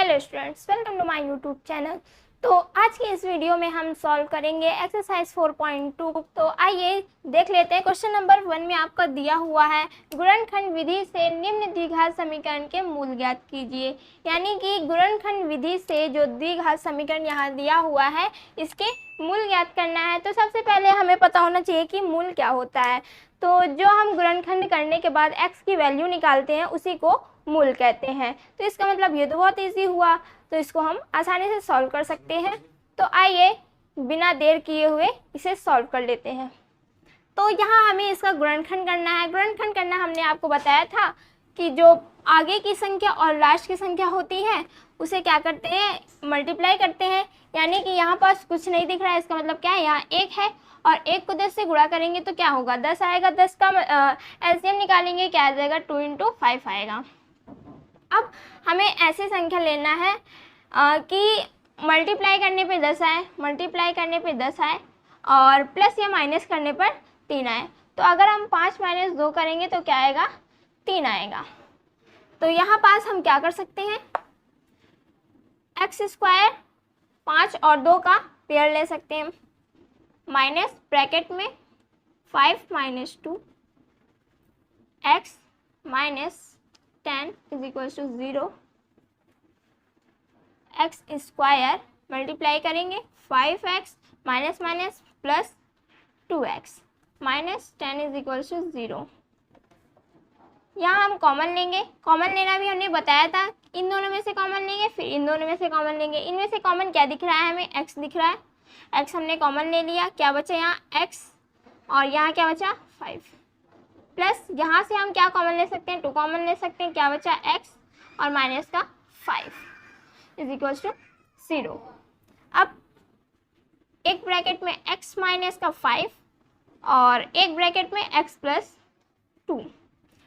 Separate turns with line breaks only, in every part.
Hello students, welcome to my YouTube channel. तो आज की इस वीडियो में हम सॉल्व करेंगे एक्सरसाइज 4.2। तो आइए देख लेते हैं। क्वेश्चन नंबर 1 में आपका दिया हुआ है, गुणनखंड विधि से निम्न द्विघात समीकरण के मूल ज्ञात कीजिए। यानी कि गुणनखंड विधि से जो द्विघात समीकरण यहाँ दिया हुआ है इसके मूल ज्ञात करना है। तो सबसे पहले हमें पता होना चाहिए कि मूल क्या होता है। तो जो हम गुणनखंड करने के बाद x की वैल्यू निकालते हैं उसी को मूल कहते हैं। तो इसका मतलब ये तो बहुत इजी हुआ, तो इसको हम आसानी से सॉल्व कर सकते हैं। तो आइए बिना देर किए हुए इसे सॉल्व कर लेते हैं। तो यहाँ हमें इसका गुणनखंड करना है। गुणनखंड करना हमने आपको बताया था कि जो आगे की संख्या और लास्ट की संख्या होती है उसे क्या करते हैं, मल्टीप्लाई करते हैं। यानी कि यहाँ पास कुछ नहीं दिख रहा है, इसका मतलब क्या है, यहाँ 1 है और 1 को 10 से गुणा करेंगे तो क्या होगा, 10 आएगा। 10 का एलसीएम निकालेंगे, क्या आ जाएगा, 2 × 5 आएगा। अब हमें ऐसी संख्या लेना है कि मल्टीप्लाई करने पे 10 आए, मल्टीप्लाई करने पे 10 आए और प्लस या माइनस करने पर 3 आए। तो अगर हम 5 - 2 करेंगे तो क्या आएगा, 3 आएगा। तो यहाँ पास हम क्या कर सकते हैं, x² 5 और 2 का पेयर ले सकते हैं, माइनस ब्रैकेट में 5 - 2 x - 10 = 0। x² मल्टीप्लाई करेंगे 5x minus minus plus 2x -10 = 0। यहाँ हम कॉमन लेंगे, कॉमन लेना भी हमने बताया था। इन दोनों में से कॉमन लेंगे, फिर इन दोनों में से कॉमन लेंगे। इनमें से कॉमन क्या दिख रहा है, हमें x दिख रहा है। x हमने कॉमन ले लिया, क्या बचा यहाँ x और यहाँ क्या बचा 5, प्लस यहाँ से हम क्या कॉमन ले सकते हैं, 2 कॉमन ले सकते हैं, क्या बचा x और माइनस का 5 = 0। अब एक ब्रैकेट में x माइनस का 5 और एक ब्रैकेट में x + 2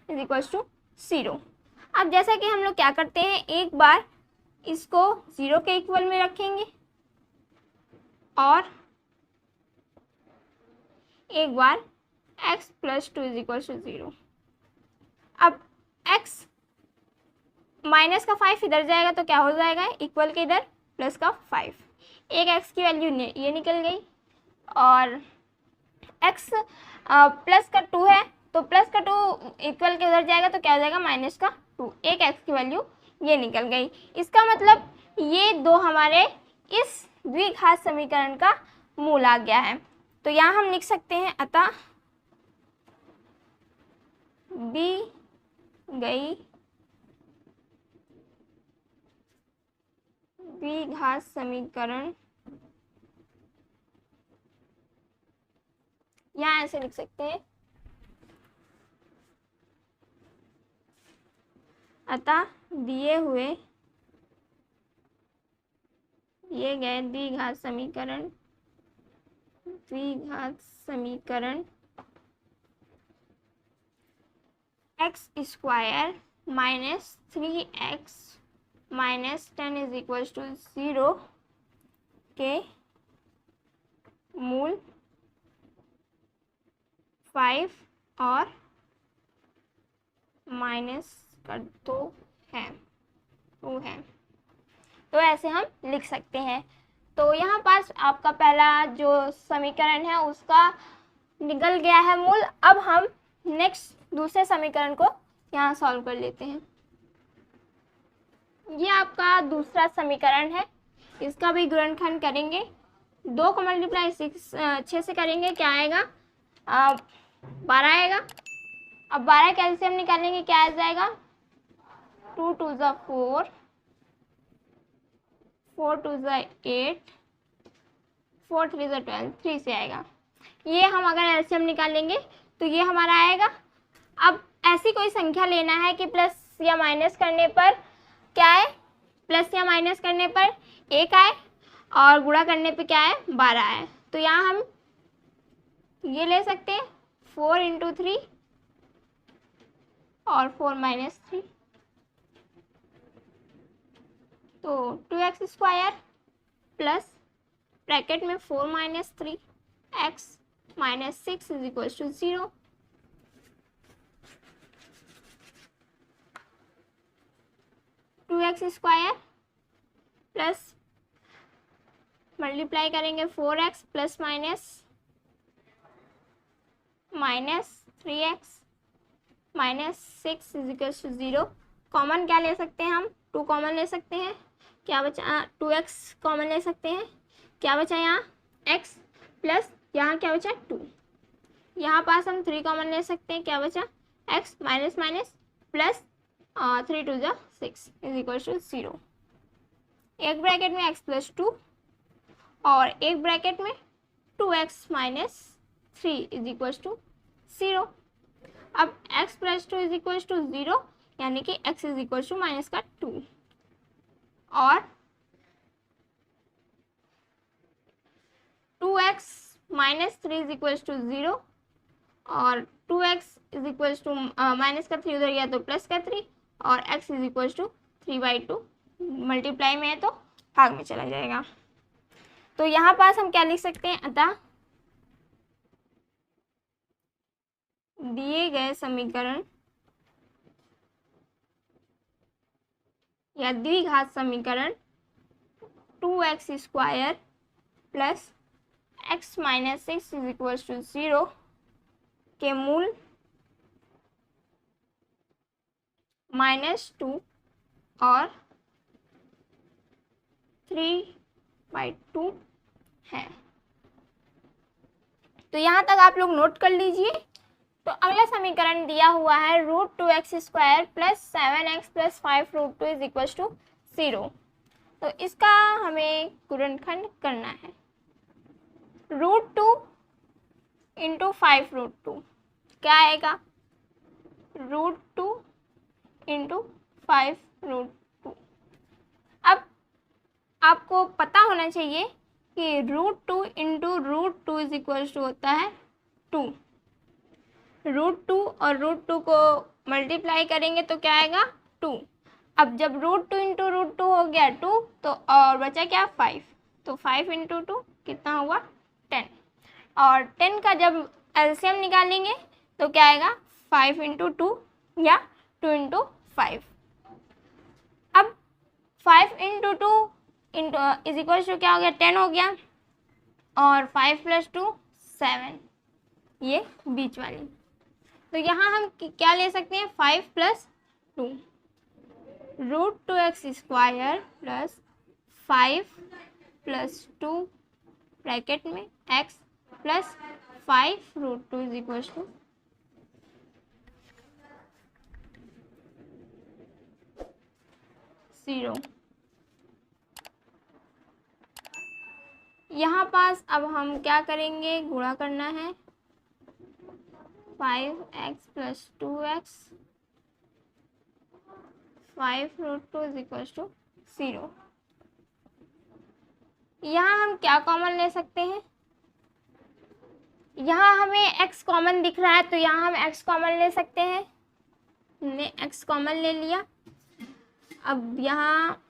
= 0। अब जैसा कि हम लोग क्या करते हैं, एक बार इसको 0 के इक्वल में रखेंगे और एक बार x + 2 = 0। अब x माइनस का 5 इधर जाएगा तो क्या हो जाएगा, इक्वल के इधर प्लस का 5। एक x की वैल्यू ये निकल गई और x प्लस का 2 है तो प्लस का 2 इक्वल के उधर जाएगा तो क्या हो जाएगा, माइनस का 2। एक x की वैल्यू ये निकल गई। इसका मतलब ये दो हमारे इस द्विघात समीकरण का मूल आ गया है। तो यहाँ हम लिख सकते हैं, अतः दी गई द्विघात समीकरण, यहाँ ऐसे लिख सकते हैं, अतः दिए गए द्विघात समीकरण x² - 3x - 10 = 0 के मूल 5 और माइनस कर 2 है। तो ऐसे हम लिख सकते हैं। तो यहाँ पास आपका पहला जो समीकरण है उसका निकल गया है मूल। अब हम नेक्स्ट दूसरे समीकरण को यहाँ सॉल्व कर लेते हैं। ये आपका दूसरा समीकरण है, इसका भी गुणनखंड करेंगे। 2 को मल्टीप्लाई 6 से करेंगे, क्या आएगा, 12 आएगा। अब 12 का एलसीएम निकालेंगे, क्या आ जाएगा, 2 × 2 = 4, 4 × 2 = 8, 4 × 3 = 12, 3 से आएगा। ये हम अगर एलसीएम निकालेंगे तो ये हमारा आएगा। अब ऐसी कोई संख्या लेना है कि प्लस या माइनस करने पर क्या है, प्लस या माइनस करने पर 1 आए और गुणा करने पे क्या है, 12 आए। तो यहाँ हम ये ले सकते हैं, 4 × 3 और 4 - 3, तो 2x² प्लस ब्रैकेट में 4 - 3 x - 6 = 0। 2x² प्लस मल्टीप्लाई करेंगे 4x plus minus 3x minus 6 is equal to 0। Common क्या ले सकते हैं हम? 2 कॉमन ले सकते हैं। क्या बचा? 2x कॉमन ले सकते हैं। क्या बचा यहाँ? x प्लस यहाँ क्या बचा? 2। यहाँ पास हम 3 कॉमन ले सकते हैं। क्या बचा? x माइनस माइनस प्लस 3 टू ज़ा 6 इज इक्वल टू 0। एक ब्रैकेट में x प्लस 2 और एक ब्रैकेट में 2x minus 3 is equal to 0। अब x plus 2 is equal to 0 यानी कि x is equal to minus का 2 और 2x minus 3 is equal to 0 और 2x is equal to minus का 3 उधर गया तो प्लस का 3 और x is equal to 3/2। Multiply में है तो भाग में चला जाएगा। तो यहाँ पास हम क्या लिख सकते हैं? अतः दिए गए समीकरण या द्विघात समीकरण 2x square plus x minus 6 is equal to 0 के मूल -2 और 3/2 है। तो यहाँ तक आप लोग नोट कर लीजिए। तो अगला समीकरण दिया हुआ है √2x square plus 7x plus 5√2 is equal to 0। तो इसका हमें गुणनखंड करना है। √2 इंटू 5√2 क्या आएगा? √2 इंटू 5√2। अब आपको पता होना चाहिए कि √2 इंटू √2 इज इक्वल टू होता है 2। √2 और √2 को मल्टीप्लाई करेंगे तो क्या आएगा? 2। अब जब √2 इंटू √2 हो गया 2 तो और बचा क्या? 5। तो 5 इंटू 2 कितना हुआ? 10। और 10 का जब एलसीएम निकालेंगे तो क्या आएगा? 5 इंटू 2 या 2 इंटू 5। अब 5 into 2 into is equal to क्या हो गया? 10 हो गया और 5 प्लस 2 7, ये बीच वाली। तो यहाँ हम क्या ले सकते हैं? 5 plus 2 √2x square plus 5 plus 2 bracket में x plus 5√2 is equal to 0। यहाँ पास अब हम क्या करेंगे? गुणा करना है। 5x plus 2x 5√2 is equal to 0। यहाँ हम क्या कॉमन ले सकते हैं? यहाँ हमें x कॉमन दिख रहा है तो यहाँ हम x कॉमन ले सकते हैं। हमने x कॉमन ले लिया। अब यहाँ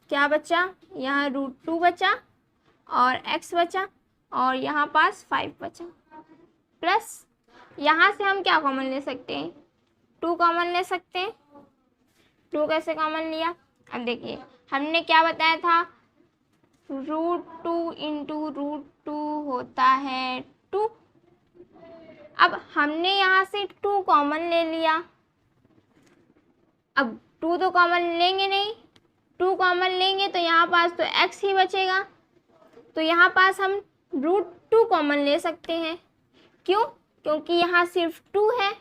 क्या बचा? यहाँ √2 बचा और x बचा और यहाँ पास 5 बचा प्लस यहाँ से हम क्या कॉमन ले सकते हैं? 2 कॉमन ले सकते हैं। 2 कैसे कॉमन लिया? अब देखिए हमने क्या बताया था? √2 इंटू √2 होता है 2। अब हमने यहाँ से 2 कॉमन ले लिया। अब 2 तो कॉमन लेंगे नहीं, 2 कॉमन लेंगे तो यहाँ पास तो x ही बचेगा। तो यहाँ पास हम √2 कॉमन ले सकते हैं। क्यों? क्योंकि यहाँ सिर्फ 2 है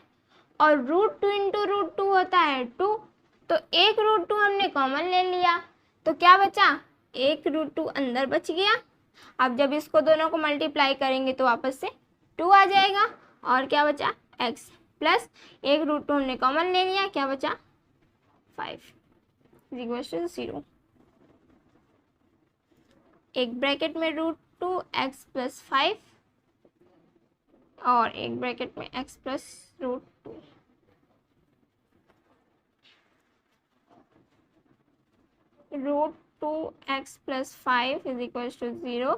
और √2 इंटू √2 होता है 2। तो एक √2 हमने कॉमन ले लिया तो क्या बचा? एक √2 अंदर बच गया। अब जब इसको दोनों को मल्टीप्लाई करेंगे तो वापस से 2 आ जाएगा और क्या बचा? x प्लस एक √2 हमने कॉमन ले लिया, क्या बचा? 5 इज इक्वल टू 0। एक ब्रैकेट में √2 x प्लस 5 और एक ब्रैकेट में x plus √2। √2x plus 5 is equal to 0।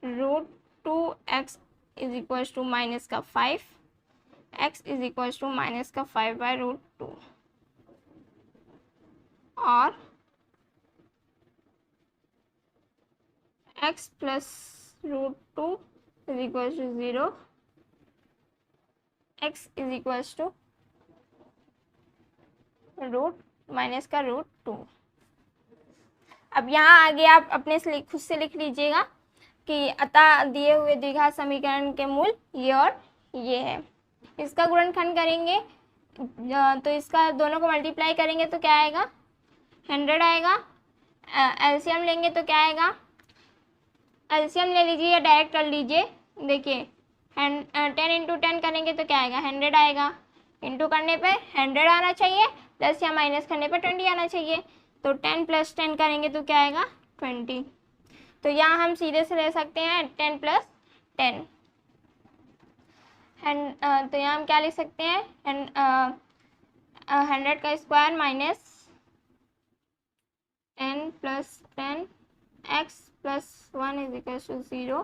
√2x is equal to minus का 5, x is equal to minus का 5/√2 और x plus root two is equal to 0, x is equal to root minus का root two. अब यहाँ आगे आप अपने से खुद से लिख लीजिएगा कि अतः दिए हुए द्विघात समीकरण के मूल ये और ये है। इसका गुणनखंड करेंगे तो इसका दोनों को मल्टीप्लाई करेंगे तो क्या आएगा, 100 आएगा। एलसीएम लेंगे तो क्या आएगा, एलसीएम ले लीजिए या डायरेक्ट कर लीजिए। देखिए 10 इंटू 10 करेंगे तो क्या आएगा, 100 आएगा। इंटू करने पे 100 आना चाहिए, प्लस या माइनस करने पे 20 आना चाहिए। तो 10 प्लस 10 करेंगे तो क्या आएगा, 20। तो यहाँ हम सीधे से ले सकते हैं 10 प्लस 10। तो यहाँ हम क्या लिख सकते हैं, 100 का square minus 10 plus 10 x plus 1 is equal to 0,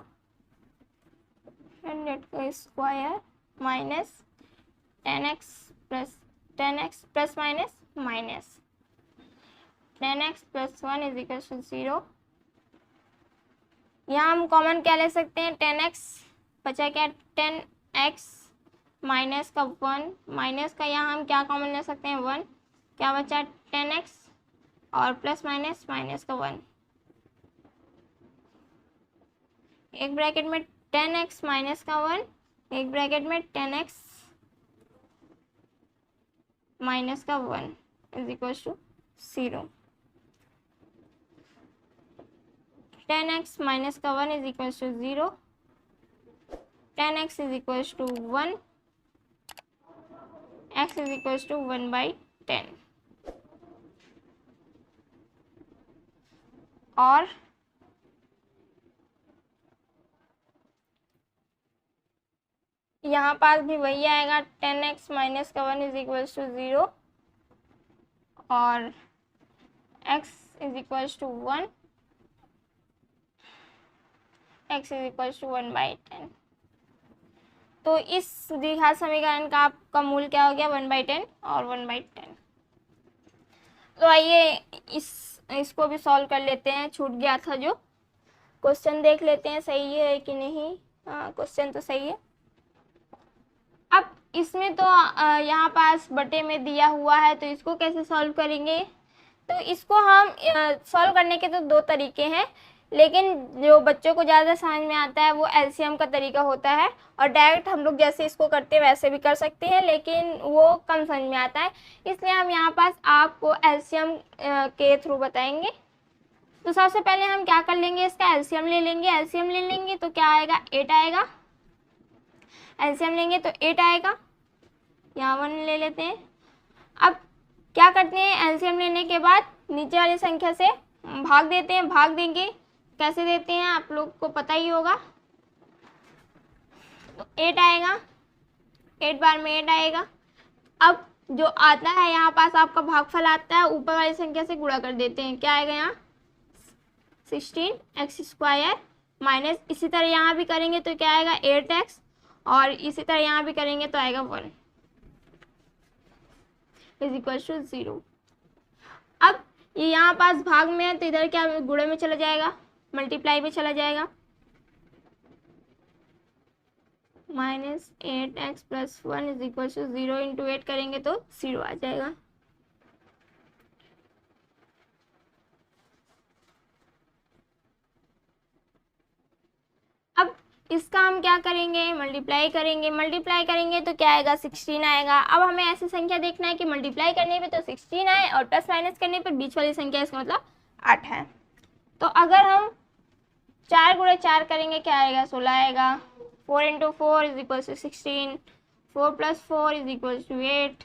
100 का square minus 10x plus minus minus 10x plus 1 is equal to 0। यहाँ हम कॉमन क्या ले सकते हैं, 10x बचा क्या, 10x माइनस का 1, माइनस का यहाँ हम क्या कॉमन ले सकते हैं, 1, क्या बचा 10x और प्लस माइनस माइनस का 1, एक ब्रैकेट में 10x माइनस का 1, एक ब्रैकेट में 10x माइनस का 1 is equal to 0। 10x minus का 1 is equal to 0, 10x is equal to 1, x is equal to 1/10। और यहाँ पास भी वही आएगा, 10x माइनस का 1 इज इक्वल टू 0 और x is equal to 1, x is equal to 1/10। तो इस द्विघात समीकरण का आपका मूल क्या हो गया, 1/10 और 1/10। तो आइए इसको भी सॉल्व कर लेते हैं, छूट गया था जो। क्वेश्चन देख लेते हैं सही है कि नहीं। हाँ, क्वेश्चन तो सही है। अब इसमें तो यहाँ पास बटे में दिया हुआ है, तो इसको कैसे सॉल्व करेंगे। तो इसको हम सॉल्व करने के तो दो तरीके हैं, लेकिन जो बच्चों को ज़्यादा समझ में आता है वो एलसीएम का तरीका होता है, और डायरेक्ट हम लोग जैसे इसको करते हैं वैसे भी कर सकते हैं, लेकिन वो कम समझ में आता है, इसलिए हम यहाँ पास आपको एलसीएम के थ्रू बताएंगे। तो सबसे पहले हम क्या कर लेंगे, इसका एलसीएम ले लेंगे। एलसीएम ले लेंगे तो क्या आएगा, 8 आएगा। एलसीएम लेंगे तो 8 आएगा, यहाँ 1 ले लेते हैं। अब क्या करते हैं, एलसीएम लेने के बाद नीचे वाली संख्या से भाग देते हैं। भाग देंगे कैसे देते हैं आप लोग को पता ही होगा। तो 8 आएगा, 8 बार में 8 आएगा। अब जो आता है यहाँ पास आपका भागफल आता है, ऊपर वाली संख्या से गुणा कर देते हैं। क्या आएगा यहाँ 16x स्क्वायर माइनस, इसी तरह यहाँ भी करेंगे तो क्या आएगा 8x, और इसी तरह यहाँ भी करेंगे तो आएगा 1 इज इक्वल टू 0। अब ये यहाँ पास भाग में है तो इधर क्या गुणे में चला जाएगा, मल्टीप्लाई में चला जाएगा। Minus 8x plus 1 is equal to 0 into 8 करेंगे तो 0 आ जाएगा। अब इसका हम क्या करेंगे, मल्टीप्लाई करेंगे। मल्टीप्लाई करेंगे तो क्या आएगा 16 आएगा। अब हमें ऐसी संख्या देखना है कि मल्टीप्लाई करने पे तो 16 आए और प्लस माइनस करने पे बीच वाली संख्या, इसका मतलब 8 है। तो अगर हम 4 गुणे 4 करेंगे क्या आएगा 16 आएगा। 4 into 4 is equal to 16, 4 plus 4 is equal to 8।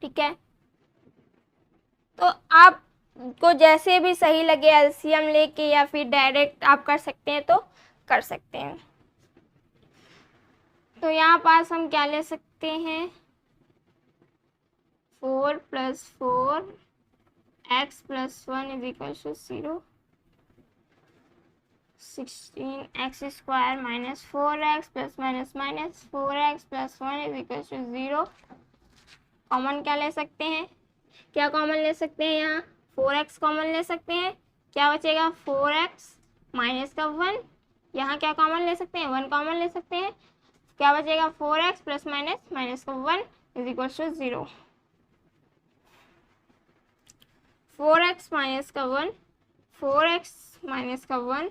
ठीक है, तो आपको जैसे भी सही लगे एलसीएम लेके या फिर डायरेक्ट आप कर सकते हैं तो कर सकते हैं। तो यहाँ पास हम क्या ले सकते हैं, 4 plus 4 x plus 1 is equal to 0, 16x square minus 4x plus minus minus 4x plus 1 is equal to 0। Common क्या ले सकते हैं, क्या कॉमन ले सकते हैं, यहाँ 4x कॉमन ले सकते हैं। क्या बचेगा 4x माइनस का 1, यहाँ क्या कॉमन ले सकते हैं, 1 कॉमन ले सकते हैं, क्या बचेगा 4x प्लस माइनस माइनस का 1 is equal to 0। 4x minus का 1, 4x माइनस का 1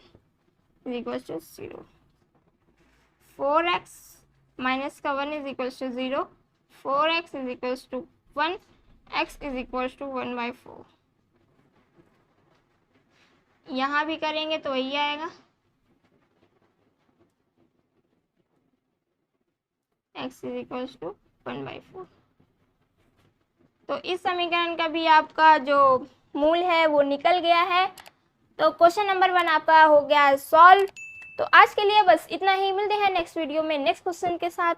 is equal to 0। 4x minus का 1 is equal to 0, 4x is equal to 1, x is equal to 1/4। यहाँ भी करेंगे तो वही आएगा, x इज इक्वल टू 1/4। तो इस समीकरण का भी आपका जो मूल है वो निकल गया है। तो क्वेश्चन नंबर 1 आपका हो गया सॉल्व। तो आज के लिए बस इतना ही, मिलते हैं नेक्स्ट वीडियो में नेक्स्ट क्वेश्चन के साथ।